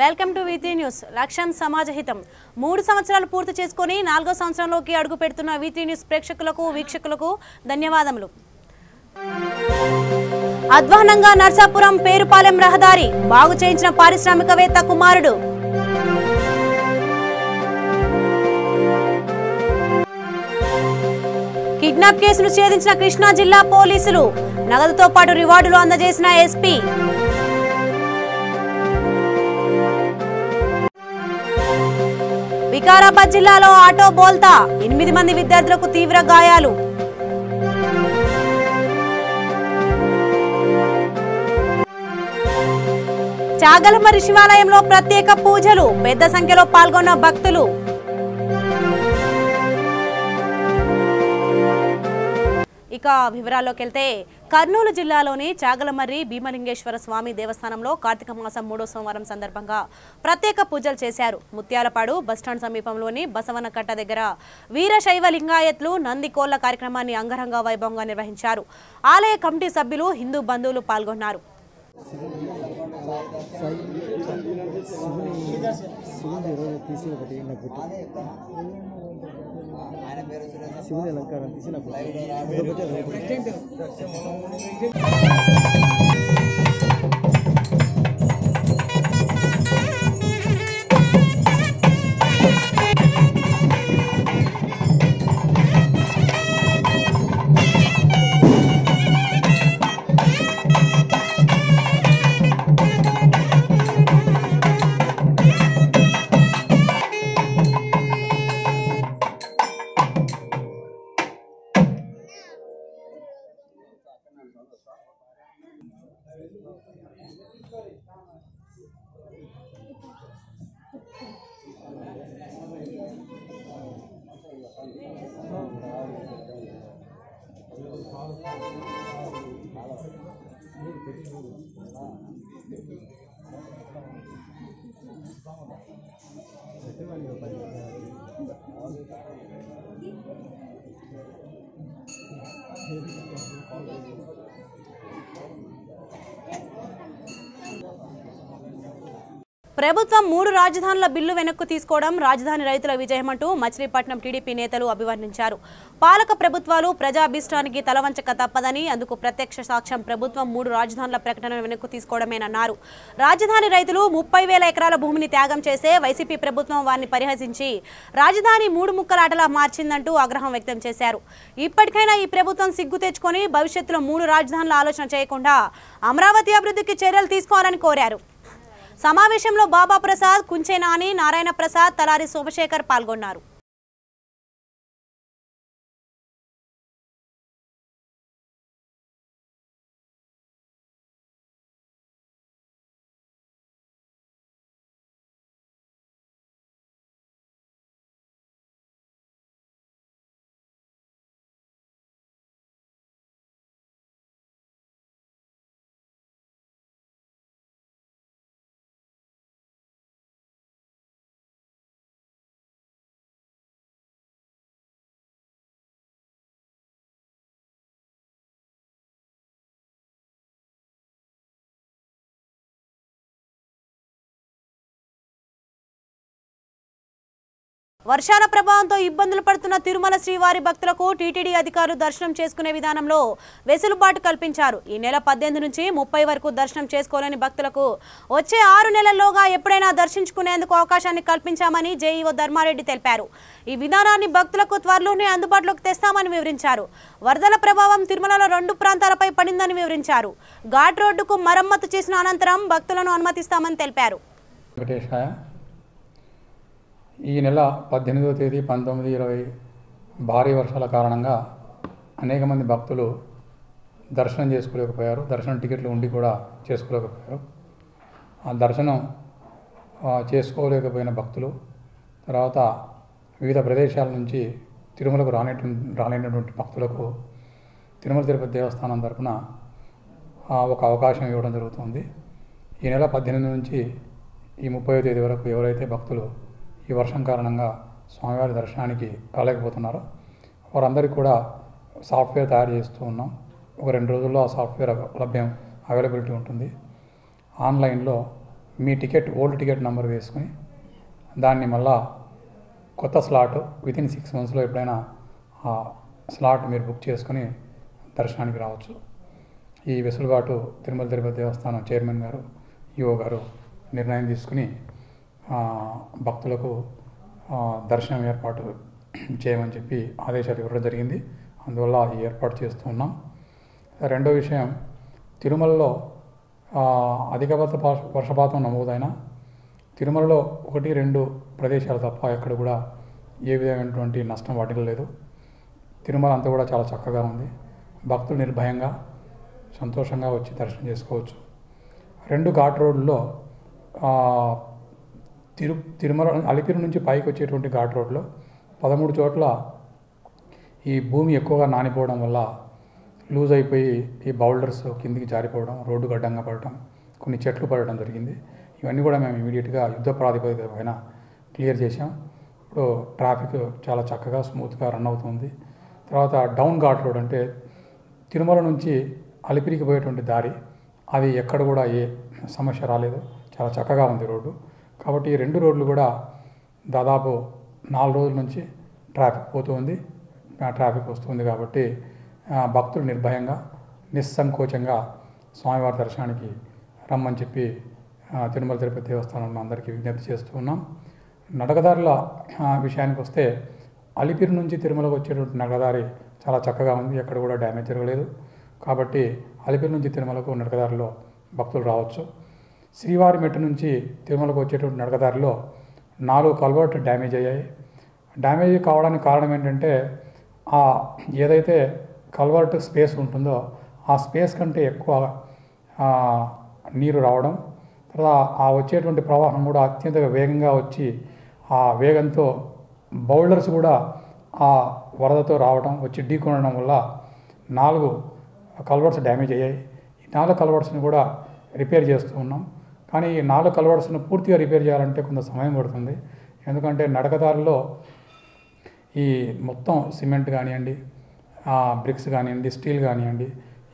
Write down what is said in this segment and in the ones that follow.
Welcome to V3 news. లక్ష్యం సమాజహితం. 3 సంవత్సరాలు పూర్తి చేసుకొని 4వ సంవత్సరంలోకి అడుగు పెడుతున్న V3 న్యూస్ ప్రేక్షకులకు వీక్షకులకు ధన్యవాదములు. అధ్వానంగా నర్సాపురం పేరుపాలెం రహదారి బాగు చేయించిన పారిశ్రామికవేత్త కుమారుడు. కిడ్నాప్ కేసును ఛేదించిన కృష్ణా జిల్లా పోలీసులు. నగదుతో పాటు రివార్డులు అందజేసిన ఎస్పీ. వికారాబాద్ జిల్లాలో ఆటో బోల్తా 8 మంది విద్యార్థులకు తీవ్ర గాయాలు. చాగలమర్రి శివాలయంలో ప్రత్యేక పూజలు. పెద్ద సంఖ్యలో పాల్గొన్న భక్తులు. ఇక వివరాల్లోకి వెళ్తే కర్నూలు జిల్లాలోని చాగలమర్రి భీమలింగేశ్వర స్వామి దేవస్థానంలో కార్తీక మాసం 3వ సోమవారం సందర్భంగా ప్రత్యేక పూజలు చేశారు. ముత్యాలపాడు బస్టాండ్ సమీపంలోని బసవనకట్ట దగ్గర వీరశైవ లింగాయత్లు నంది కోళ్ల కార్యక్రమాన్ని అంగరంగ వైభవంగా నిర్వహించారు. ఆలయ కమిటీ సభ్యులు హిందూ బంధువులు పాల్గొన్నారు. శివుని అలంకారం తీసినప్పుడు ప్రభుత్వం 3 రాజధానుల బిల్లు వెనక్కు తీసుకోవడం రాజధాని రైతుల విజయమంటూ మచిలీపట్నం టీడీపీ నేతలు అభివర్ణించారు. పాలక ప్రభుత్వాలు ప్రజాభిష్టానికి తలవంచక తప్పదని, అందుకు ప్రత్యక్ష సాక్ష్యం ప్రభుత్వం 3 రాజధానుల ప్రకటనను వెనక్కు తీసుకోవడమేనన్నారు. రాజధాని రైతులు 30,000 ఎకరాల భూమిని త్యాగం చేసే వైసీపీ ప్రభుత్వం వారిని పరిహసించి రాజధాని 3 ముక్కలాటలా మార్చిందంటూ ఆగ్రహం వ్యక్తం చేశారు. ఇప్పటికైనా ఈ ప్రభుత్వం సిగ్గు తెచ్చుకొని భవిష్యత్తులో 3 రాజధానుల ఆలోచన చేయకుండా అమరావతి అభివృద్ధికి చర్యలు తీసుకోవాలని కోరారు. సమావేశంలో బాబా ప్రసాద్, కుంచే నాని, నారాయణ ప్రసాద్, తలారి సోమశేఖర్ పాల్గొన్నారు. వర్షాల ప్రభావంతో ఇబ్బందులు పడుతున్న తిరుమల శ్రీవారి భక్తులకు టీటీడీ అధికారులు దర్శనం చేసుకునే విధానంలో వెసులుబాటు కల్పించారు. ఈ నెల 18 నుంచి 30 వరకు దర్శనం చేసుకోలేని భక్తులకు వచ్చే 6 నెలల్లోగా ఎప్పుడైనా దర్శించుకునేందుకు అవకాశాన్ని కల్పించామని జేఈఓ ధర్మారెడ్డి తెలిపారు. ఈ విధానాన్ని భక్తులకు త్వరలోనే అందుబాటులోకి తెస్తామని వివరించారు. వరదల ప్రభావం తిరుమలలో 2 ప్రాంతాలపై పడిందని వివరించారు. ఘాట్ రోడ్డుకు మరమ్మతు చేసిన అనంతరం భక్తులను అనుమతిస్తామని తెలిపారు. ఈ నెల 18వ తేదీ 19, 20 భారీ వర్షాల కారణంగా అనేక మంది భక్తులు దర్శనం చేసుకోలేకపోయారు. దర్శనం టికెట్లు ఉండి కూడా చేసుకోలేకపోయారు. ఆ దర్శనం చేసుకోలేకపోయిన భక్తులు తర్వాత వివిధ ప్రదేశాల నుంచి తిరుమలకు రాలేనటువంటి భక్తులకు తిరుమల తిరుపతి దేవస్థానం తరఫున ఒక అవకాశం ఇవ్వడం జరుగుతుంది. ఈ నెల 18 నుంచి ఈ 30వ తేదీ వరకు ఎవరైతే భక్తులు ఈ వర్షం కారణంగా స్వామివారి దర్శనానికి రాలేకపోతున్నారో వారందరికీ కూడా సాఫ్ట్వేర్ తయారు చేస్తూ ఉన్నాం. ఒక 2 రోజుల్లో ఆ సాఫ్ట్వేర్ అవైలబిలిటీ ఉంటుంది. ఆన్లైన్లో మీ టికెట్ ఓల్డ్ టికెట్ నెంబర్ వేసుకుని దాన్ని మళ్ళా కొత్త స్లాట్ వితిన్ 6 monthsలో ఎప్పుడైనా ఆ స్లాట్ మీరు బుక్ చేసుకుని దర్శనానికి రావచ్చు. ఈ వెసులుబాటు తిరుమల తిరుపతి దేవస్థానం చైర్మన్ గారు, ఈఓ గారు నిర్ణయం తీసుకుని భక్తులకు దర్శనం ఏర్పాటు చేయమని చెప్పి ఆదేశాలు ఇవ్వడం జరిగింది. అందువల్ల ఈ ఏర్పాటు చేస్తూ ఉన్నాం. రెండో విషయం, తిరుమలలో అధిక వర్షపాతం నమోదైన తిరుమలలో 1-2 ప్రదేశాలు తప్ప ఎక్కడ కూడా ఏ విధమైనటువంటి నష్టం వాటిల్లలేదు. తిరుమల అంతా కూడా చాలా చక్కగా ఉంది. భక్తులు నిర్భయంగా సంతోషంగా వచ్చి దర్శనం చేసుకోవచ్చు. 2 ఘాట్ రోడ్లలో తిరుమల అలిపిరి నుంచి పైకి వచ్చేటువంటి ఘాట్ రోడ్లో 13 చోట్ల ఈ భూమి ఎక్కువగా నానిపోవడం వల్ల లూజ్ అయిపోయి ఈ బౌల్డర్స్ కిందికి జారిపోవడం, రోడ్డు గడ్డంగా పడటం, కొన్ని చెట్లు పడడం జరిగింది. ఇవన్నీ కూడా మేము ఇమీడియట్గా యుద్ధ ప్రాతిపదిక పైన క్లియర్ చేసాం. ఇప్పుడు ట్రాఫిక్ చాలా చక్కగా స్మూత్గా రన్ అవుతుంది. తర్వాత డౌన్ ఘాట్ రోడ్ అంటే తిరుమల నుంచి అలిపిరికి పోయేటువంటి దారి, అది ఎక్కడ కూడా ఏ సమస్య రాలేదు, చాలా చక్కగా ఉంది రోడ్డు. కాబట్టి ఈ 2 రోడ్లు కూడా దాదాపు 4 రోజుల నుంచి ట్రాఫిక్ పోతుంది, ట్రాఫిక్ వస్తుంది. కాబట్టి భక్తులు నిర్భయంగా నిస్సంకోచంగా స్వామివారి దర్శనానికి రమ్మని చెప్పి తిరుమల తిరుపతి దేవస్థానంలో అందరికీ విజ్ఞప్తి చేస్తూ ఉన్నాం. నడకదారుల విషయానికి వస్తే అలిపిరి నుంచి తిరుమలకు వచ్చేటువంటి నడకదారి చాలా చక్కగా ఉంది, ఎక్కడ కూడా డ్యామేజ్ జరగలేదు. కాబట్టి అలిపిరి నుంచి తిరుమలకు నడకదారిలో భక్తులు రావచ్చు. శ్రీవారి మెట్టు నుంచి తిరుమలకు వచ్చేటువంటి నడకదారిలో 4 కల్వర్ట్ డ్యామేజ్ అయ్యాయి. డ్యామేజ్ కావడానికి కారణం ఏంటంటే ఏదైతే కల్వర్ట్ స్పేస్ ఉంటుందో ఆ స్పేస్ కంటే ఎక్కువ నీరు రావడం, తర్వాత ఆ వచ్చేటువంటి ప్రవాహం కూడా అత్యంత వేగంగా వచ్చి ఆ వేగంతో బౌల్డర్స్ కూడా ఆ వరదతో రావడం, వచ్చి ఢీకొనడం వల్ల 4 కల్వర్ట్స్ డ్యామేజ్ అయ్యాయి. ఈ 4 కల్వర్ట్స్ని కూడా రిపేర్ చేస్తూ ఉన్నాం. కానీ ఈ 4 కల్వర్ట్స్ను పూర్తిగా రిపేర్ చేయాలంటే కొంత సమయం పడుతుంది. ఎందుకంటే నడకదారుల్లో ఈ మొత్తం సిమెంట్ కానివ్వండి, బ్రిక్స్ కానివ్వండి, స్టీల్ కానివ్వండి,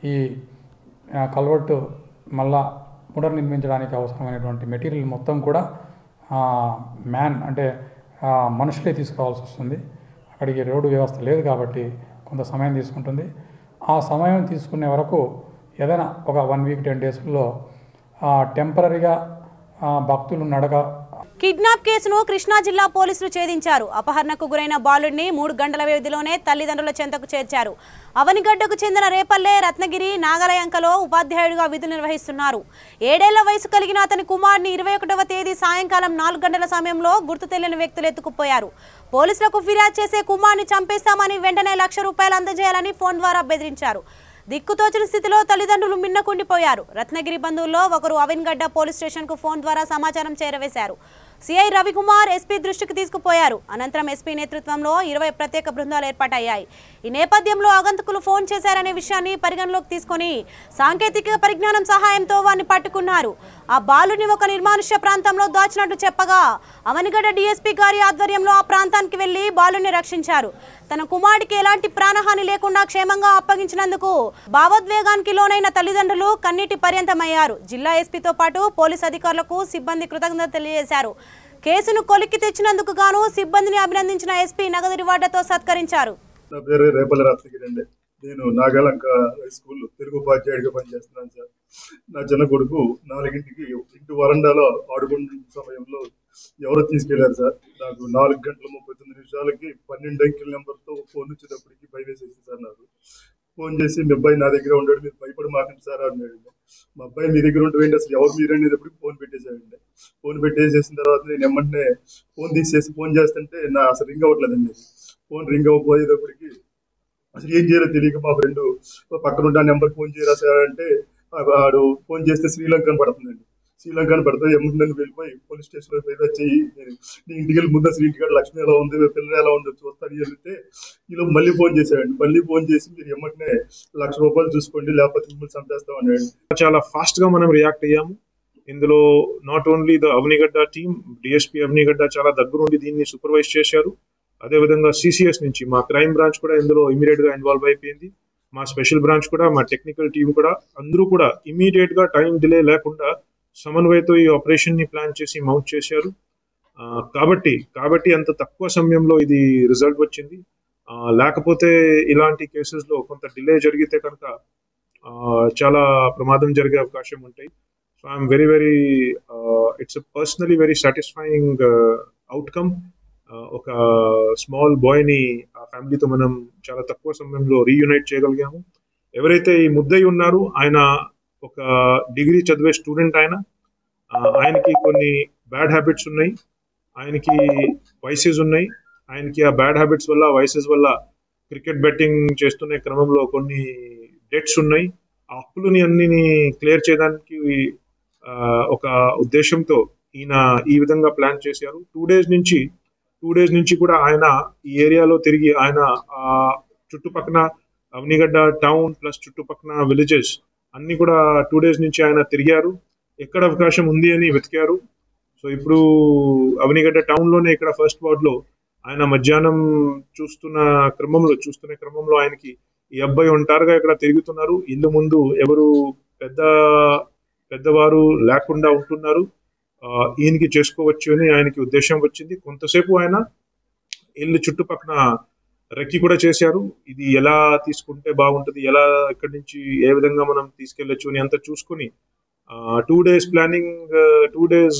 ఈ కల్వర్ట్ మళ్ళా పునర్నిర్మించడానికి అవసరమైనటువంటి మెటీరియల్ మొత్తం కూడా అంటే మనుషులే తీసుకురావాల్సి వస్తుంది. అక్కడికి రోడ్డు వ్యవస్థ లేదు కాబట్టి కొంత సమయం తీసుకుంటుంది. ఆ సమయం తీసుకునే వరకు ఏదైనా ఒక 1 week 10 daysలో టెంపరీగా భక్తులు కిడ్నాప్ కేసును కృష్ణా జిల్లా పోలీసులు ఛేదించారు. అపహరణకు గురైన బాలుడిని 3 గంటల వ్యవధిలోనే తల్లిదండ్రుల చెంతకు చేర్చారు. అవనిగడ్డకు చెందిన రేపల్లె రత్నగిరి నాగలయంకలో ఉపాధ్యాయుడిగా విధులు నిర్వహిస్తున్నారు. 7 ఏళ్ల వయసు కలిగిన అతని కుమారుడిని 21వ తేదీ సాయంకాలం 4 గంటల సమయంలో గుర్తు తెలియని వ్యక్తులు ఎత్తుకుపోయారు. పోలీసులకు ఫిర్యాదు చేసే కుమారుడిని చంపేస్తామని వెంటనే ₹1,00,000 అందజేయాలని ఫోన్ ద్వారా బెదిరించారు. దిక్కుతోచిన స్థితిలో తల్లిదండ్రులు మిన్నకుండిపోయారు. రత్నగిరి బంధువుల్లో ఒకరు అవన్గడ్డ పోలీస్ స్టేషన్కు ఫోన్ ద్వారా సమాచారం చేరవేశారు. సిఐ రవికుమార్ ఎస్పీ దృష్టికి తీసుకుపోయారు. అనంతరం ఎస్పీ నేతృత్వంలో 20 ప్రత్యేక బృందాలు ఏర్పాటయ్యాయి. ఈ నేపథ్యంలో ఆగంతకులు ఫోన్ చేశారనే విషయాన్ని పరిగణలోకి తీసుకొని సాంకేతిక పరిజ్ఞానం సహాయంతో వారిని పట్టుకున్నారు. ఆ బాలుని ఒక నిర్మానుష్య ప్రాంతంలో దాచినట్టు చెప్పగా అవనిగడ్డ డీఎస్పీ గారి ఆధ్వర్యంలో ఆ ప్రాంతానికి వెళ్లి బాలుని రక్షించారు. తన కుమారుడికి ఎలాంటి ప్రాణహాని లేకుండా క్షేమంగా అప్పగించినందుకు భావోద్వేగానికి లోనైన తల్లిదండ్రులు కన్నీటి పర్యంతమయ్యారు. జిల్లా ఎస్పీతో పాటు పోలీసు అధికారులకు సిబ్బంది కృతజ్ఞతలు తెలియజేశారు. కేసును కొలిక్కి తెచ్చినందుకు గాను సిబ్బందిని అభినందించిన ఎస్పీ నగదు రివార్డుతో సత్కరించారు. నా పేరు రేపల్లె రత్నగిరి అండి. నేను నాగాలంక హై స్కూల్ తెలుగు ఉపాధ్యాయుడిగా పనిచేస్తున్నాను సార్. నా చిన్న కొడుకు 4ంటికి ఇంటి వరండాలో ఆడుకున్న సమయంలో ఎవరో తీసుకెళ్లారు సార్. నాకు 4:39 12 అంకెల నెంబర్తో ఫోన్ వచ్చేటప్పటికి భయం వేసేసింది సార్. నాకు ఫోన్ చేసి మీ అబ్బాయి నా దగ్గర ఉన్నాడు, మీరు భయపడి మాకండి సార్ అన్నాడు. మా అబ్బాయి మీ దగ్గర ఉంటే అసలు ఎవరు మీరు అనేటప్పటికి ఫోన్ పెట్టేసాడండి. ఫోన్ పెట్టేసేసిన తర్వాత నేను వెంటనే ఫోన్ తీసేసి ఫోన్ చేస్తుంటే నా అసలు రింగ్ అవ్వట్లేదండి. ఫోన్ రింగ్ అవ్వబోయేటప్పటికి అసలు ఏం చేయాలో తెలియక మా ఫ్రెండ్ పక్కన ఉన్న నెంబర్ ఫోన్ చేయరా సార్ అంటే వాడు ఫోన్ చేస్తే శ్రీలంకని పడుతుందండి. శ్రీలంకని పడితే నన్ను వెళ్ళిపోయి పోలీస్ స్టేషన్లో వచ్చి నీ ఇంటికి వెళ్ళి ముందు అసలు ఇంటికాడ లక్ష్మి ఎలా ఉంది, పిల్లలు ఎలా ఉందో చూస్తాను వెళ్తే ఇలా మళ్ళీ ఫోన్ చేశాడండి. మళ్ళీ ఫోన్ చేసి మీరు ఎమ్మటనే ₹1,00,000 చూసుకోండి లేకపోతే మిమ్మల్ని చంపేస్తాం అన్నాడు. చాలా ఫాస్ట్ గా మనం రియాక్ట్ అయ్యాము. ఇందులో not only the Avanigadda team, DSP Avanigadda చాలా దగ్గరుండి దీన్ని సూపర్వైజ్ చేశారు. అదేవిధంగా సిసిఎస్ నుంచి మా క్రైమ్ బ్రాంచ్ కూడా ఇందులో ఇమీడియట్ గా ఇన్వాల్వ్ అయిపోయింది. మా స్పెషల్ బ్రాంచ్ కూడా, మా టెక్నికల్ టీం కూడా, అందరూ కూడా ఇమీడియట్ గా టైం డిలే లేకుండా సమన్వయంతో ఈ ఆపరేషన్ని ప్లాన్ చేసి మౌంట్ చేశారు. కాబట్టి అంత తక్కువ సమయంలో ఇది రిజల్ట్ వచ్చింది. లేకపోతే ఇలాంటి కేసెస్లో కొంత డిలే జరిగితే కనుక చాలా ప్రమాదం జరిగే అవకాశం ఉంటాయి. So I'm very it's personally very satisfying outcome. ఒక స్మాల్ బాయ్ని ఆ ఫ్యామిలీతో మనం చాలా తక్కువ సమయంలో రీయునైట్ చేయగలిగాము. ఎవరైతే ఈ ముద్దయ్య ఉన్నారో ఆయన ఒక డిగ్రీ చదివే స్టూడెంట్. ఆయనకి కొన్ని బ్యాడ్ హ్యాబిట్స్ ఉన్నాయి, ఆయనకి వైసెస్ ఉన్నాయి. ఆయనకి ఆ బ్యాడ్ హ్యాబిట్స్ వల్ల వైసెస్ వల్ల క్రికెట్ బెట్టింగ్ చేస్తున్న క్రమంలో కొన్ని డెట్స్ ఉన్నాయి. ఆ అప్పులని అన్నిని క్లియర్ చేయడానికి ఒక ఉద్దేశంతో ఈయన ఈ విధంగా ప్లాన్ చేశారు. 2 days నుంచి కూడా ఆయన ఈ ఏరియాలో తిరిగి ఆయన చుట్టుపక్కల అవనిగడ్డ టౌన్ ప్లస్ చుట్టుపక్కల విలేజెస్ అన్ని కూడా 2 days నుంచి ఆయన తిరిగారు. ఎక్కడ అవకాశం ఉంది అని వెతికారు. సో ఇప్పుడు అవనిగడ్డ టౌన్లోనే ఇక్కడ ఫస్ట్ వార్డ్లో ఆయన మధ్యాహ్నం చూస్తున్న క్రమంలో ఆయనకి ఈ అబ్బాయి ఒంటారుగా ఇక్కడ తిరుగుతున్నారు. ఇల్లు ముందు ఎవరు పెద్దవారు లేకుండా ఉంటున్నారు, ఈయనకి చేసుకోవచ్చు అని ఆయనకి ఉద్దేశం వచ్చింది. కొంతసేపు ఆయన ఇల్లు చుట్టుపక్కల రెక్కి కూడా చేశారు. ఇది ఎలా తీసుకుంటే బాగుంటుంది, ఎలా ఇక్కడి నుంచి ఏ విధంగా మనం తీసుకెళ్లొచ్చు అని అంతా చూసుకుని 2 days planning, 2 days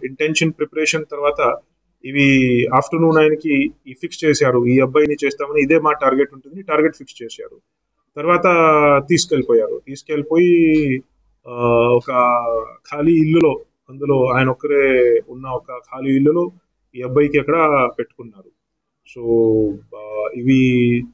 intention preparation తర్వాత ఇవి ఆఫ్టర్నూన్ ఆయనకి ఫిక్స్ చేశారు. ఈ అబ్బాయిని చేస్తామని, ఇదే మా టార్గెట్ ఉంటుంది, టార్గెట్ ఫిక్స్ చేశారు. తర్వాత తీసుకెళ్ళిపోయి ఒక ఖాళీ ఇల్లులో, అందులో ఆయన ఒక్కరే ఉన్న ఒక ఖాళీ ఇల్లులో ఈ అబ్బాయికి అక్కడ పెట్టుకున్నారు. సో ఇవి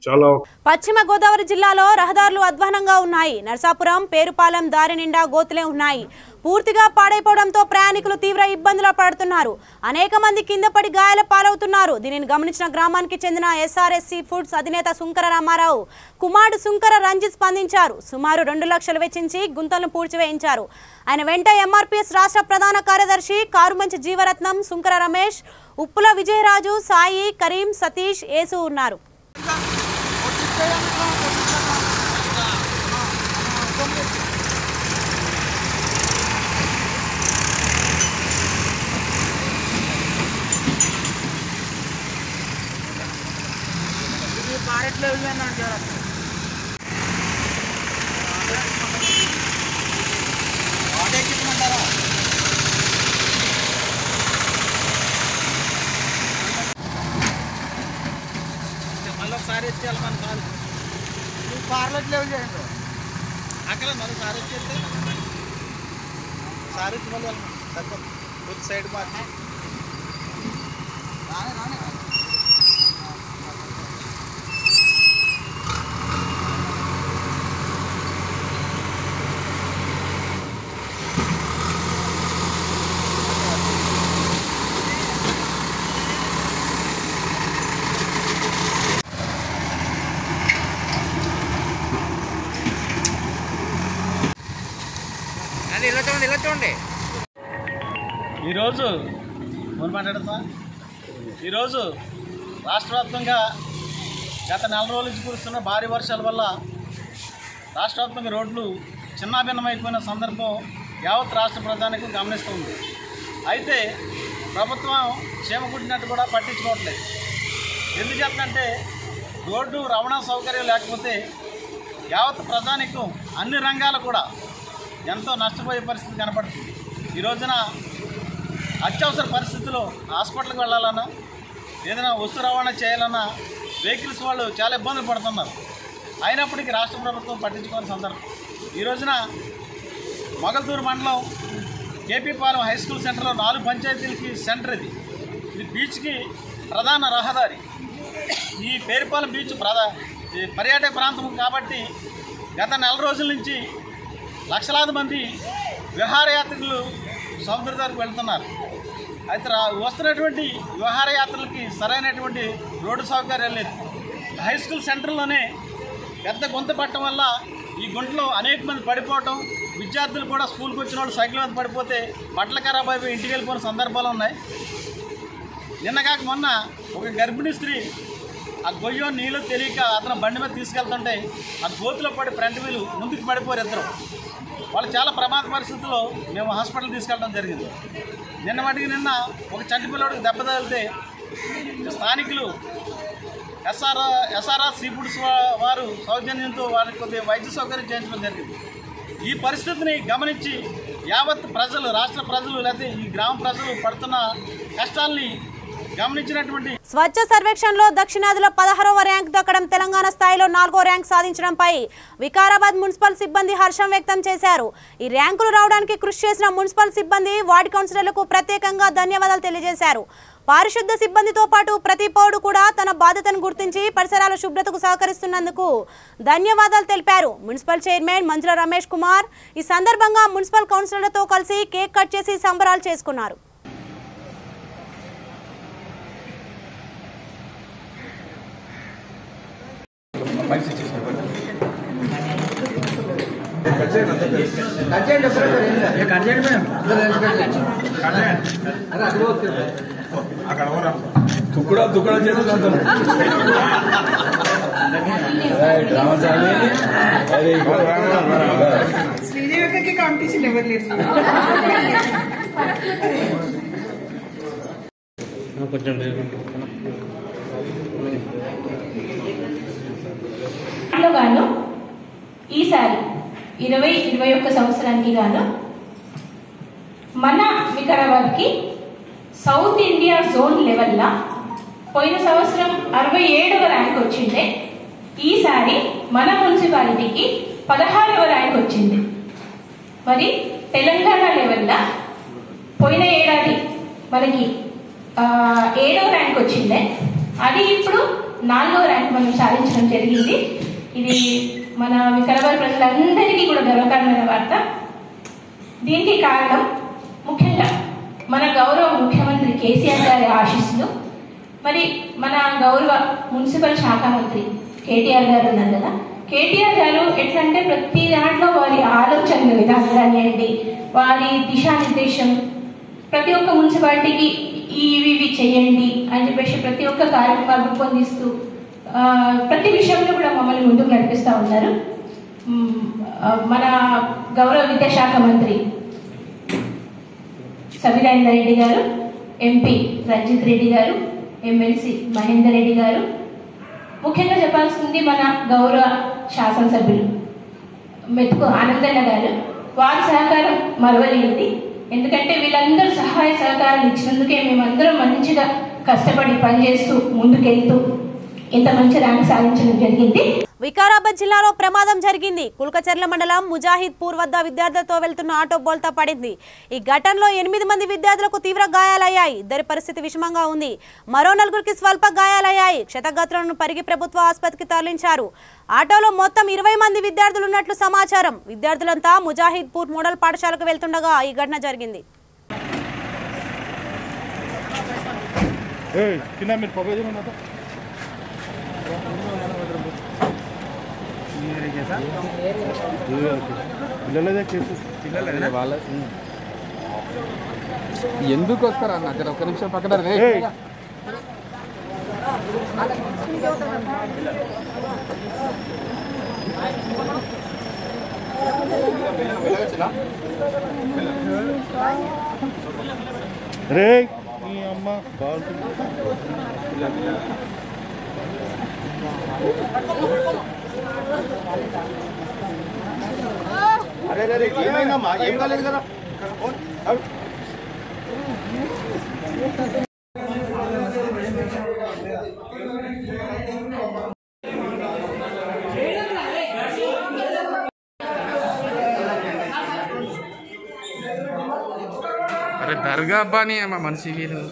చాలా. పశ్చిమ గోదావరి జిల్లాలో రహదారులు అధ్వానంగా ఉన్నాయి. నర్సాపురం పేరుపాలెం దారి నిండా గోతులే ఉన్నాయి. పూర్తిగా పాడైపోవడంతో ప్రయాణికులు తీవ్ర ఇబ్బందులు పడుతున్నారు. అనేక మంది కింద పడి గాయాల పాలవుతున్నారు. దీనిని గమనించిన గ్రామానికి చెందిన ఎస్ఆర్ఎస్సి ఫుడ్స్ అధినేత సుంకర రామారావు కుమారుడు సుంకర రంజిత్ స్పందించారు. సుమారు 2 లక్షలు వెచ్చించి గుంతలను పూడ్చివేయించారు. ఆయన వెంట ఎంఆర్పీఎస్ రాష్ట్ర ప్రధాన కార్యదర్శి కారుమంచి జీవరత్నం, సుంకర రమేష్, ఉప్పుల విజయరాజు, సాయి, కరీం, సతీష్, యేసు ఉన్నారు. ఒకసారి వచ్చేయాలి మన కాలు పార్లెట్ లేవు చేయండి అక్కడ మరి సారి వచ్చేస్తే సారి వచ్చి మళ్ళీ సరిపోతుంది సైడ్ మార్చి రానే ఇలా చూడండి. ఈరోజు రాష్ట్ర వ్యాప్తంగా గత 4 రోజుల నుంచి కురుస్తున్న భారీ వర్షాల వల్ల రాష్ట్ర వ్యాప్తంగా రోడ్లు చిన్నాభిన్నమైపోయిన సందర్భం యావత్ రాష్ట్ర ప్రధానికి గమనిస్తుంది. అయితే ప్రభుత్వం క్షేమకుట్టినట్టు కూడా పట్టించుకోవట్లేదు. ఎందుకు చెప్తుంటే రోడ్డు రవాణా సౌకర్యం లేకపోతే యావత్ ప్రధానికం అన్ని రంగాలు కూడా ఎంతో నష్టపోయే పరిస్థితి కనపడుతుంది. ఈ రోజున అత్యవసర పరిస్థితుల్లో హాస్పిటల్కి వెళ్ళాలన్నా, ఏదైనా వస్తు రవాణా చేయాలన్నా వెహికల్స్ వాళ్ళు చాలా ఇబ్బందులు పడుతున్నారు. అయినప్పటికీ రాష్ట్ర ప్రభుత్వం పట్టించుకోని సందర్భం. ఈ రోజున మొగల్తూరు మండలం కేపీపాలెం హై స్కూల్ సెంటర్లో 4 పంచాయతీలకి సెంటర్ ఇది బీచ్కి ప్రధాన రహదారి. ఈ పేరుపాలెం బీచ్ పర్యాటక ప్రాంతం కాబట్టి గత 4 రోజుల నుంచి లక్షలాది మంది విహారయాత్రికులు సముద్ర దగ్గరకు వెళ్తున్నారు. అయితే వస్తున్నటువంటి విహారయాత్రలకి సరైనటువంటి రోడ్డు సౌకర్యం లేదు. హై స్కూల్ సెంటర్లోనే పెద్ద గుంత పట్టడం వల్ల ఈ గుంటలో అనేక మంది పడిపోవటం, విద్యార్థులు కూడా స్కూల్కి వచ్చిన వాళ్ళు సైకిల్ మీద పడిపోతే బట్టలు ఖరాబ్ అయిపోయి ఇంటికి వెళ్ళిపోయిన సందర్భాలు ఉన్నాయి. నిన్న కాక మొన్న ఒక గర్భిణీ స్త్రీ ఆ గొయ్యో నీళ్ళు తెలియక అతను బండి మీద తీసుకెళ్తుంటే ఆ గోతులో పడి ఫ్రంట్ వీలు ముందుకు పడిపోయారు ఇద్దరు. వాళ్ళు చాలా ప్రమాద పరిస్థితుల్లో మేము హాస్పిటల్ తీసుకెళ్ళడం జరిగింది. నిన్న ఒక చంటి పిల్లడికి దెబ్బ తగిలితే స్థానికులు ఎస్ఆర్ఆర్ సీ ఫుడ్స్ వారు సౌజన్యంతో వారికి కొద్దిగా వైద్య సౌకర్యం చేయించడం జరిగింది. ఈ పరిస్థితిని గమనించి యావత్ ప్రజలు, రాష్ట్ర ప్రజలు లేకపోతే ఈ గ్రామ ప్రజలు పడుతున్న కష్టాల్ని గమనించినటువంటి స్వచ్ఛ సర్వేక్షణలో దక్షిణాదిలో 16వ ర్యాంక్ దక్కడం, తెలంగాణ స్థాయిలో 4వ ర్యాంక్ సాధించడంపై వికారాబాద్ మున్సిపల్ సిబ్బంది హర్షం వ్యక్తం చేశారు. ఈ ర్యాంకులు రావడానికి కృషి చేసిన మున్సిపల్ సిబ్బంది, వార్డు కౌన్సిలర్లకు ప్రత్యేకంగా ధన్యవాదాలు తెలియజేశారు. పారిశుద్ధ సిబ్బందితో పాటు ప్రతి పౌరుడు కూడా తన బాధ్యతను గుర్తించి పరిసరాల శుభ్రతకు సహకరిస్తున్నందుకు ధన్యవాదాలు తెలిపారు. మున్సిపల్ చైర్మన్ మంజుల రమేష్ కుమార్ ఈ సందర్భంగా మున్సిపల్ కౌన్సిలర్లతో కలిసి కేక్ కట్ చేసి సంబరాలు చేసుకున్నారు. తుక్కడ చేసి శ్రీదేవికి కాంపిటీషన్ ఎవరు లేదు. గాను ఈసారి 2021 సంవత్సరానికి గాను మన వికారాబాద్కి సౌత్ ఇండియా జోన్ లెవెల్లా పోయిన సంవత్సరం 67వ ర్యాంక్ వచ్చింది. ఈసారి మన మున్సిపాలిటీకి 16వ ర్యాంక్ వచ్చింది. మరి తెలంగాణ లెవెల్లా పోయిన ఏడాది మనకి 7వ ర్యాంక్ వచ్చింది. అది ఇప్పుడు 4వ ర్యాంక్ మనం సాధించడం జరిగింది. ఇది మన వికారాబాద్ ప్రజలందరికీ కూడా గర్వకారణమైన వార్త. దీనికి కారణం ముఖ్యంగా మన గౌరవ ముఖ్యమంత్రి కేసీఆర్ గారి ఆశీస్సులు, మరి మన గౌరవ మున్సిపల్ శాఖ మంత్రి కేటీఆర్ గారు ఉన్నారు కదా. కేటీఆర్ గారు ఎట్లంటే ప్రతి దాంట్లో వారి ఆలోచన విధానం కానివ్వండి, వారి దిశానిర్దేశం, ప్రతి ఒక్క మున్సిపాలిటీకి ఇవి చేయండి అని చెప్పేసి ప్రతి ఒక్క కార్యక్రమాలు రూపొందిస్తూ ప్రతి విషయంలో కూడా మమ్మల్ని ముందుకు నడిపిస్తూ ఉన్నారు. మన గౌరవ విద్యాశాఖ మంత్రి సబితాయిందర్ రెడ్డి గారు, ఎంపీ రంజిత్ రెడ్డి గారు, ఎమ్మెల్సీ మహేందర్ రెడ్డి గారు, ముఖ్యంగా చెప్పాల్సింది మన గౌరవ శాసనసభ్యులు మెతుకు ఆనందన్న గారు. వారి సహకారం మరవలేనిది. ఎందుకంటే వీళ్ళందరూ సహాయ సహకారాలు ఇచ్చినందుకే మేమందరం మంచిగా కష్టపడి పనిచేస్తూ ముందుకెళ్తూ ఇంత మంచి ర్యాంక్ సాధించడం జరిగింది. వికారాబాద్ జిల్లాలో ప్రమాదం జరిగింది. కుల్కచర్ల మండలం ముజాహిద్ పూర్ వద్ద విద్యార్థులతో వెళ్తున్న ఆటో బోల్తా పడింది. ఈ ఘటనలో 8 మంది విద్యార్థులకు తీవ్ర గాయాలయ్యాయి. ఇద్దరి పరిస్థితి విషమంగా ఉంది. మరో 4గురికి స్వల్ప గాయాలయ్యాయి. క్షతగాత్రులను పరిగి ప్రభుత్వ ఆసుపత్రికి తరలించారు. ఆటోలో మొత్తం 20 మంది విద్యార్థులు ఉన్నట్లు సమాచారం. విద్యార్థులంతా ముజాహిద్ పూర్ మోడల్ పాఠశాలకు వెళ్తుండగా ఈ ఘటన జరిగింది. ఎందుకు వస్తారా అన్న? జర ఒక్క నిమిషం పక్కన రే అమ్మ అరే రే ఏమైందమ్మా? ఏం కాలేదు కదా. అరే దర్గా అబ్బాని అమ్మా మనిషి వీళ్ళు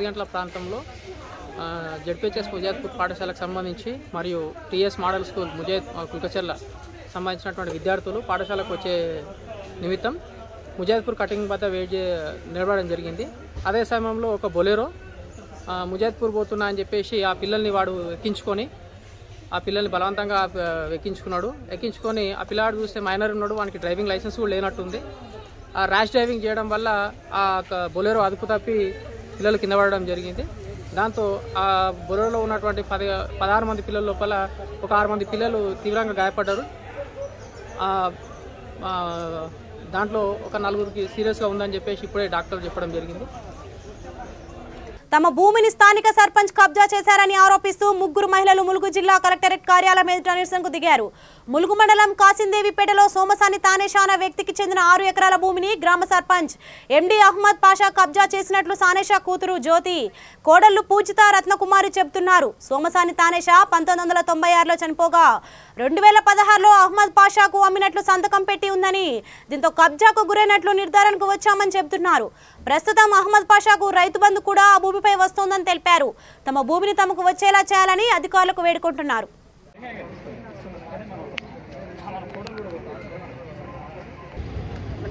గంటల ప్రాంతంలో జడ్పీహెచ్ఎస్ ముజాద్పూర్ పాఠశాలకు సంబంధించి మరియు టీఎస్ మోడల్ స్కూల్ కుల్కచర్ల సంబంధించినటువంటి విద్యార్థులు పాఠశాలకు వచ్చే నిమిత్తం ముజాద్పూర్ కటింగ్ వద్ద నిలబడడం జరిగింది. అదే సమయంలో ఒక బొలెరో ముజాద్పూర్ పోతున్నా అని చెప్పేసి ఆ పిల్లల్ని వాడు ఎక్కించుకొని ఆ పిల్లల్ని బలవంతంగా ఎక్కించుకొని ఆ పిల్లాడు చూస్తే మైనర్ ఉన్నాడు, వానికి డ్రైవింగ్ లైసెన్స్ కూడా లేనట్టుంది. ఆ ర్యాష్ డ్రైవింగ్ చేయడం వల్ల ఆ బొలెరో అదుపు తప్పి పిల్లలు కింద పడడం జరిగింది. దాంతో ఆ బొలెరోలో ఉన్నటువంటి 16 మంది పిల్లల లోపల ఒక 6 మంది పిల్లలు తీవ్రంగా గాయపడ్డారు. దాంట్లో ఒక 4గురికి సీరియస్గా ఉందని చెప్పేసి ఇప్పుడే డాక్టర్ చెప్పడం జరిగింది. తమ భూమిని స్థానిక సర్పంచ్ కబ్జా చేశారని ఆరోపిస్తూ 3 మహిళలు ములుగు జిల్లా కలెక్టరేట్ కార్యాలయం ఎదుట నిరసనకు దిగారు. ములుగు మండలం కాసిందేవిపేటలో సోమసాని తానేషా అనే వ్యక్తికి చెందిన 6 ఎకరాల భూమిని గ్రామ సర్పంచ్ ఎండి అహ్మద్ పాషా కబ్జా చేసినట్లు సానేషా కూతురు జ్యోతి, కోడళ్లు పూజిత రత్నకుమారి చెబుతున్నారు. సోమసాని తానేషా 1996లో చనిపోగా 2016లో అహ్మద్ పాషాకు అమ్మినట్లు సంతకం పెట్టి ఉందని, దీంతో కబ్జాకు గురైనట్లు నిర్ధారణకు వచ్చామని చెబుతున్నారు. ప్రస్తుతం అహ్మద్ పాషాకు రైతు బంధు కూడా ఆ భూమిపై వస్తోందని తెలిపారు. తమ భూమిని తమకు వచ్చేలా చేయాలని అధికారులకు వేడుకుంటున్నారు.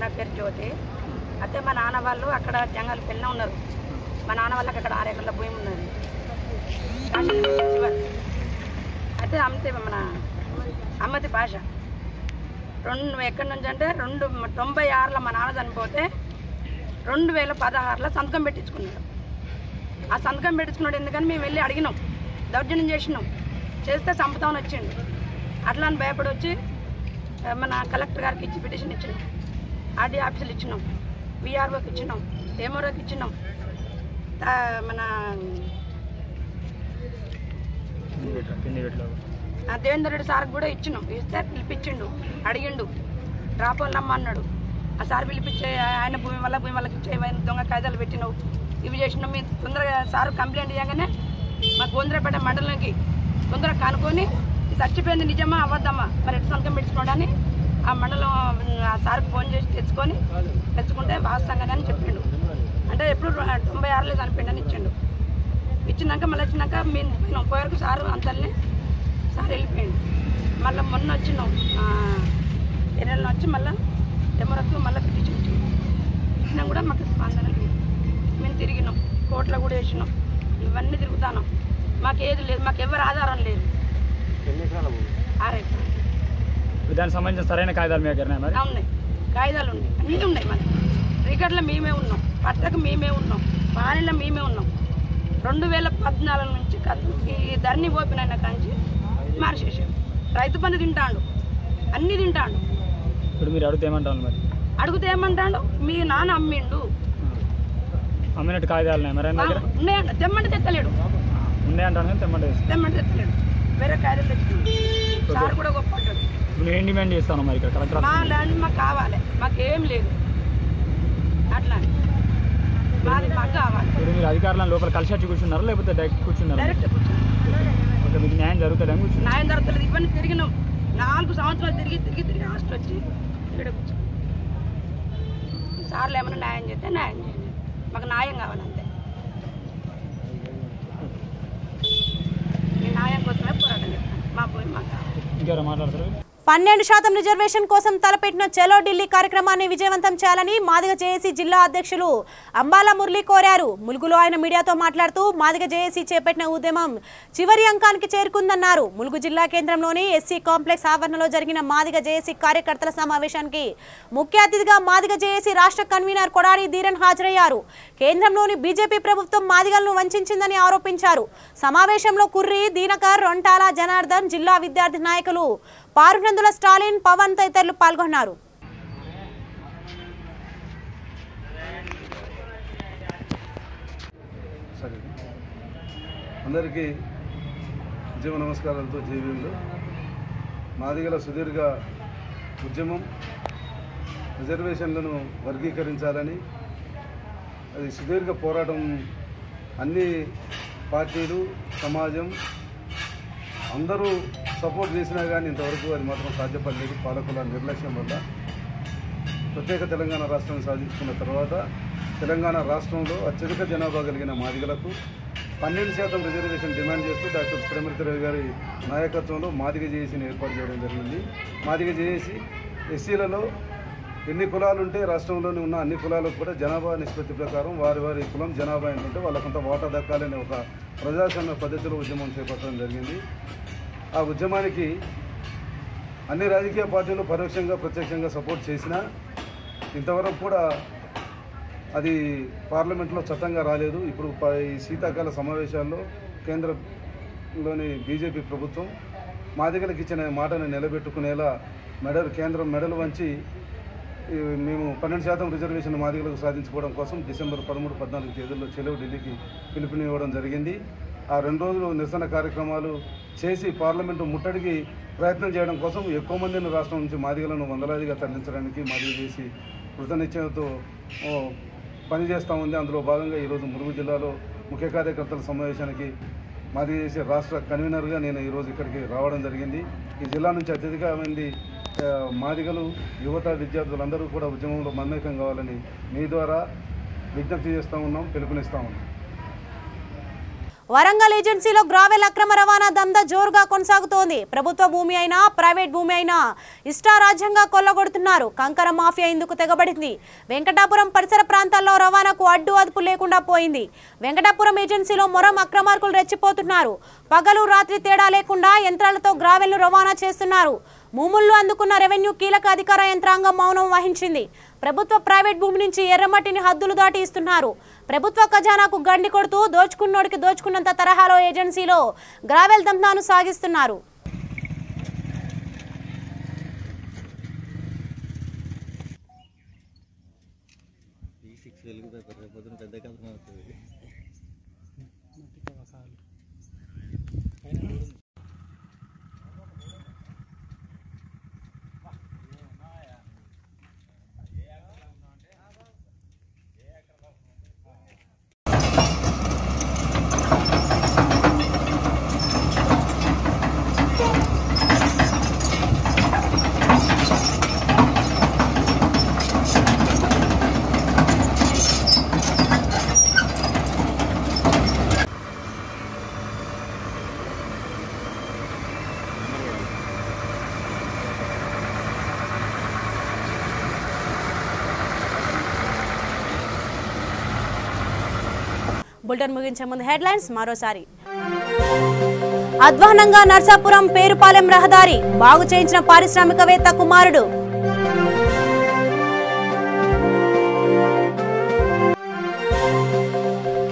నా పేరు జ్యోతి. అయితే మా నాన్న వాళ్ళు అక్కడ జంగల్ పెళ్ళిన ఉన్నారు. మా నాన్న వాళ్ళకి అక్కడ 6 ఎకరాల భూమి ఉన్నది. అయితే అమ్మితే మన అహ్మద్ పాషా ఎక్కడి నుంచి అంటే 96లో మా నాన్న చనిపోతే 2016లో సంతకం పెట్టించుకున్నాడు. ఆ సంతకం పెట్టించుకున్నాడు ఎందుకని మేము వెళ్ళి అడిగినాం, దౌర్జన్యం చేసినాం, చేస్తే చంపుతామని వచ్చిండు. అట్లా అని భయపడి వచ్చి మన కలెక్టర్ గారికి ఇచ్చి పిటిషన్ ఇచ్చినాం, ఆర్డీ ఆఫీసులు ఇచ్చినాం, విఆర్ఓకి ఇచ్చినాం, ఏమోరోకి ఇచ్చినాం, మన దేవేందర్ రెడ్డి సార్కి కూడా ఇచ్చినాం. ఇస్తే పిలిపించిండు, అడిగిండు, డ్రాప్ వాళ్ళమ్మ అన్నాడు. ఆ సార్ పిలిపించే ఆయన భూమి వాళ్ళకి ఇచ్చే దొంగ కాయిదాలు పెట్టినావు, ఇవి చేసినాం. మేము తొందరగా సార్ కంప్లైంట్ చేయగానే మా గోంద్రపేట మండలంకి తొందరగా కనుక్కొని చచ్చిపోయింది నిజమా అవ్వద్దమ్మా మరి ఎట్లా సంతకం పెట్టుకోవడాన్ని ఆ మండలం ఆ సార్కి ఫోన్ చేసి తెచ్చుకుంటే వాస్తవంగా అని చెప్పిండు. అంటే ఎప్పుడు 96లో చనిపోయిండని ఇచ్చిండు. ఇచ్చినాక మళ్ళీ వచ్చినాక మేము పోయినాం. పోయేవరకు సారు అంతల్ని సార్ వెళ్ళిపోయిండు. మళ్ళీ మొన్న వచ్చినాం, 2 వచ్చి మళ్ళీ ఎమరకు మళ్ళీ పిటిషన్ ఇచ్చినాం కూడా మాకు స్పందన లేదు. మేము తిరిగినాం, కోర్టులో కూడా వేసినాం, ఇవన్నీ తిరుగుతాను. మాకు ఏది లేదు, మాకు ఎవరు ఆధారం లేదు. 6 ఎకరాలు దానికి సంబంధించిన సరైన కాగితాలు మీ దగ్గర ఉన్నాయి, కాగితాలు ఉన్నాయి, అన్నీ ఉన్నాయి. మన రికార్డులో మేమే ఉన్నాం, పట్టకు మేమే ఉన్నాం, పానీలో మేమే ఉన్నాం. 2014 నుంచి ఈ ధరణి ఓపెన్ అయిన కాంచి మార్చేసాడు. రైతు బంధు తింటాడు, అన్నీ తింటాడు. ఇప్పుడు మీరు అడిగితే ఏమంటాను మరి? అడిగితే ఏమంటాడు, మీ నాన్న అమ్మిండు అమ్మినట్టు కాగితాలు ఉన్నాయంట, తెమ్మంటే తెత్తలేడు. ఉన్నాయంటాను తెమ్మంటే తెత్తలేడు, వేరే కాగితాలు తెచ్చుకున్నాడు. సార్ కూడా గొప్ప నువ్వు ఏం డిమాండ్ చేస్తాను మరి ఇక్కడ కలెక్టర్? మా ల్యాండ్ మాకు కావాలి, మాకేం లేదు. అట్లా మాది మాకు కావాలి. ఇప్పుడు మీరు అధికారులను లోపల కలిసి వచ్చి కూర్చున్నారా లేకపోతే డైరెక్ట్ కూర్చున్నారా? డైరెక్ట్ కూర్చున్నారు. ఓకే, మీకు న్యాయం జరుగుతుందని కూర్చున్నారు? న్యాయం జరుగుతుంది. ఇవన్నీ తిరిగినాం, 4 సంవత్సరాలు తిరిగి హాస్ట్ వచ్చి ఇక్కడ కూర్చో. సార్లు ఏమైనా న్యాయం చేస్తే న్యాయం చేయండి, మాకు న్యాయం కావాలంతే. ఈ న్యాయం కోసమే పోరాటం చేస్తాం. మా భూమి మాకు కావాలి. ఇంకెవరు మాట్లాడతారు? 12% రిజర్వేషన్ కోసం తలపెట్టిన చలో ఢిల్లీ కార్యక్రమాన్ని విజయవంతం చేయాలని మాదిగ జేఏసీ జిల్లా అధ్యక్షులు అంబాల మురళి కోరారు. ములుగులో ఆయన మీడియాతో మాట్లాడుతూ మాదిగ జేఏసీ చేపట్టిన ఉద్యమం చివరి అంకానికి చేరుకుందన్నారు. ములుగు జిల్లా కేంద్రంలోని ఎస్సీ కాంప్లెక్స్ ఆవరణలో జరిగిన మాదిగ జేఏసీ కార్యకర్తల సమావేశానికి ముఖ్య అతిథిగా మాదిగ జేఏసీ రాష్ట్ర కన్వీనర్ కొడారి ధీరన్ హాజరయ్యారు. కేంద్రంలోని బీజేపీ ప్రభుత్వం మాదిగలను వంచిందని ఆరోపించారు. సమావేశంలో కుర్రి, దీనకర్, రొంటాల జనార్దన్, జిల్లా విద్యార్థి నాయకులు పారునందుల స్టాలిన్, పవన్ తదితరులు పాల్గొన్నారు. అందరికీ ఉద్యమ నమస్కారాలతో జీవీలు. మాదిగల సుదీర్ఘ ఉద్యమం రిజర్వేషన్లను వర్గీకరించాలని, అది సుదీర్ఘ పోరాటం, అన్ని పార్టీలు, సమాజం అందరూ సపోర్ట్ చేసినా కానీ ఇంతవరకు అది మాత్రం సాధ్యపడలేదు. పాలకుల నిర్లక్ష్యం వల్ల ప్రత్యేక తెలంగాణ రాష్ట్రాన్ని సాధించుకున్న తర్వాత తెలంగాణ రాష్ట్రంలో అత్యధిక జనాభా కలిగిన మాదిగలకు 12% రిజర్వేషన్ డిమాండ్ చేస్తూ డాక్టర్ ప్రేమతిరావు గారి నాయకత్వంలో మాదిగ జేఏసీని ఏర్పాటు చేయడం జరిగింది. మాదిగ జేఏసీ ఎస్సీలలో ఎన్ని కులాలు ఉంటే రాష్ట్రంలోని ఉన్న అన్ని కులాలకు కూడా జనాభా నిష్పత్తి ప్రకారం వారి కులం జనాభా ఏంటంటే వాళ్ళకంత వాటా దక్కాలనే ఒక ప్రజాస్వామ్య పద్ధతిలో ఉద్యమం చేపట్టడం జరిగింది. ఆ ఉద్యమానికి అన్ని రాజకీయ పార్టీలు పరోక్షంగా ప్రత్యక్షంగా సపోర్ట్ చేసినా ఇంతవరకు కూడా అది పార్లమెంట్లో చట్టంగా రాలేదు. ఇప్పుడు ఈ శీతాకాల సమావేశాల్లో కేంద్రంలోని బీజేపీ ప్రభుత్వం మాదిగలకు ఇచ్చిన మాటను నిలబెట్టుకునేలా కేంద్రం మెడలు వంచి మేము 12% రిజర్వేషన్ మాదిగలకు సాధించుకోవడం కోసం డిసెంబర్ 13, 14 తేదీల్లో చెలో ఢిల్లీకి పిలుపునివ్వడం జరిగింది. ఆ 2 రోజులు నిరసన కార్యక్రమాలు చేసి పార్లమెంటు ముట్టడికి ప్రయత్నం చేయడం కోసం ఎక్కువ మందిని రాష్ట్రం నుంచి మాదిగలను వందలాదిగా తరలించడానికి మాదిగ చేసి కృతనిశ్చయంతో పనిచేస్తూ ఉంది. అందులో భాగంగా ఈరోజు ములుగు జిల్లాలో ముఖ్య కార్యకర్తల సమావేశానికి మాదిగ చేసే రాష్ట్ర కన్వీనర్గా నేను ఈరోజు ఇక్కడికి రావడం జరిగింది. ఈ జిల్లా నుంచి అత్యధిక మంది మాదిగలు, యువత, విద్యార్థులందరూ కూడా ఉద్యమంలో మమేకం కావాలని మీ ద్వారా విజ్ఞప్తి చేస్తూ ఉన్నాం, పిలుపునిస్తూ ఉన్నాం. వరంగల్ ఏజెన్సీలో గ్రావెల్ అక్రమ రవాణా దందా జోరుగా కొనసాగుతోంది. ప్రభుత్వ భూమి అయినా ప్రైవేట్ భూమి అయినా ఇష్టారాజ్యంగా కొల్లగొడుతున్నారు. కంకర మాఫియా ఇందుకు తెగబడింది. వెంకటాపురం పరిసర ప్రాంతాల్లో రవాణాకు అడ్డు అదుపు లేకుండా పోయింది. వెంకటాపురం ఏజెన్సీలో మొరం అక్రమార్కులు రెచ్చిపోతున్నారు. పగలు రాత్రి తేడా లేకుండా యంత్రాలతో గ్రావెల్ను రవాణా చేస్తున్నారు. భూముల్లో అందుకున్న రెవెన్యూ కీలక అధికార యంత్రాంగం మౌనం వహించింది. ప్రభుత్వ ప్రైవేట్ భూమి నుంచి ఎర్రమట్టిని హద్దులు దాటి ఇస్తున్నారు. ప్రభుత్వ ఖజానాకు గండి కొడుతూ దోచుకున్నోడికి దోచుకున్నంత తరహాలో ఏజెన్సీలో గ్రావెల్ దందాను సాగిస్తున్నారు. బులెటిన్ ముగించే ముందు హెడ్లైన్స్ మరోసారి. అధ్వానంగా నర్సాపురం పేరుపాలెం రహదారి బాగు చేయించిన పారిశ్రామికవేత్త కుమారుడు.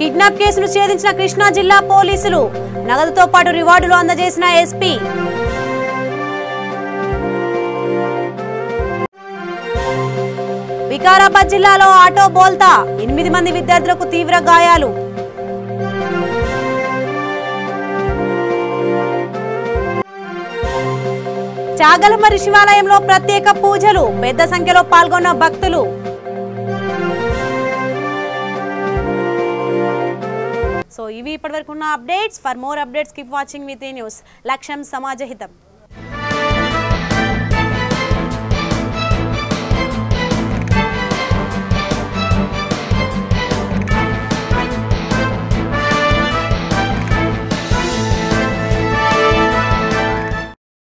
కిడ్నాప్ కేసును ఛేదించిన కృష్ణా జిల్లా పోలీసులు. నగదుతో పాటు రివార్డులు అందజేసిన ఎస్పీ. వికారాబాద్ జిల్లాలో ఆటో బోల్తా 8 మంది విద్యార్థులకు తీవ్ర గాయాలు. చాగలమర్రి శివాలయంలో ప్రత్యేక పూజలు. పెద్ద సంఖ్యలో పాల్గొన్న భక్తులు. సో ఇవి ఇప్పటివరకు ఉన్న updates. For more updates keep watching with news. లక్ష్యం సమాజహితం.